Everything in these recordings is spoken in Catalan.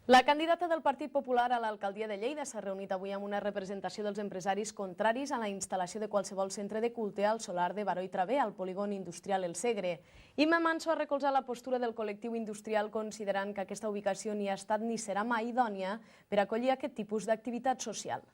La candidata del Partit Popular a l'alcaldia de Lleida s'ha reunit avui amb una representació dels empresaris contraris a la instal·lació de qualsevol centre de culte al solar de Baró i Traver, al polígon industrial El Segre. Imma Manso ha recolzat la postura del col·lectiu industrial considerant que aquesta ubicació ni ha estat ni serà mai idònia per acollir aquest tipus d'activitat social.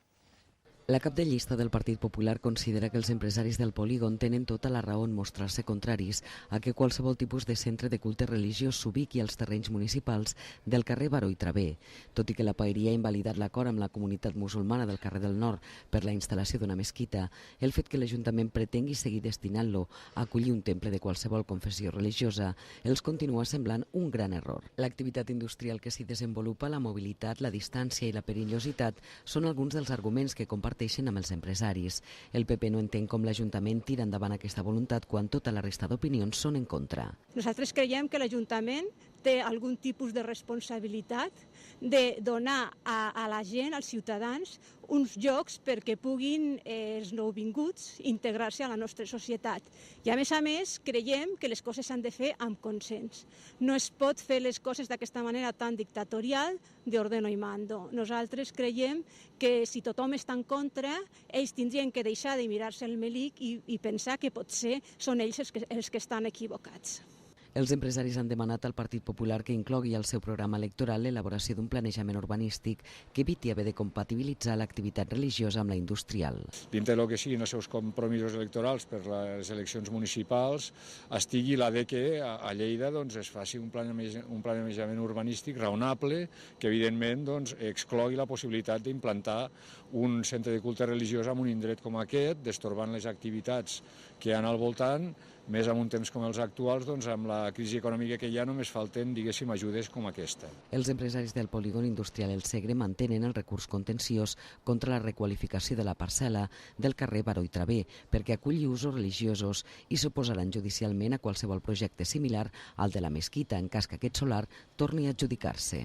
La cap de llista del Partit Popular considera que els empresaris del polígon tenen tota la raó en mostrar-se contraris a que qualsevol tipus de centre de culte religiós s'ubiqui als terrenys municipals del carrer Baró i Traver. Tot i que la paeria ha invalidat l'acord amb la comunitat musulmana del carrer del Nord per la instal·lació d'una mesquita, el fet que l'Ajuntament pretengui seguir destinant-lo a acollir un temple de qualsevol confessió religiosa els continua semblant un gran error. L'activitat industrial que s'hi desenvolupa, la mobilitat, la distància i la perillositat són alguns dels arguments que comparteixen amb els empresaris. El PP no entén com l'Ajuntament tira endavant aquesta voluntat quan tota la resta d'opinions són en contra. Nosaltres creiem que l'Ajuntament té algun tipus de responsabilitat de donar a la gent, als ciutadans, uns llocs perquè puguin els nouvinguts integrar-se a la nostra societat. I a més, creiem que les coses s'han de fer amb consens. No es pot fer les coses d'aquesta manera tan dictatorial d'ordeno i mando. Nosaltres creiem que si tothom està en contra, ells tindrien que deixar de mirar-se el melic i pensar que potser són ells els que estan equivocats. Els empresaris han demanat al Partit Popular que inclogui al seu programa electoral l'elaboració d'un planejament urbanístic que eviti haver de compatibilitzar l'activitat religiosa amb la industrial. Dintre del que siguin els seus compromisos electorals per les eleccions municipals, estigui la de que a Lleida es faci un planejament urbanístic raonable que, evidentment, exclogui la possibilitat d'implantar un centre de culte religiós en un indret com aquest, destorbant les activitats que hi ha al voltant, més en un temps com els actuals, amb la crisi econòmica que hi ha, només falten, diguéssim, ajudes com aquesta. Els empresaris del polígon industrial El Segre mantenen el recurs contenciós contra la requalificació de la parcel·la del carrer Baró i Traver perquè aculli usos religiosos i s'oposaran judicialment a qualsevol projecte similar al de la mesquita en cas que aquest solar torni a adjudicar-se.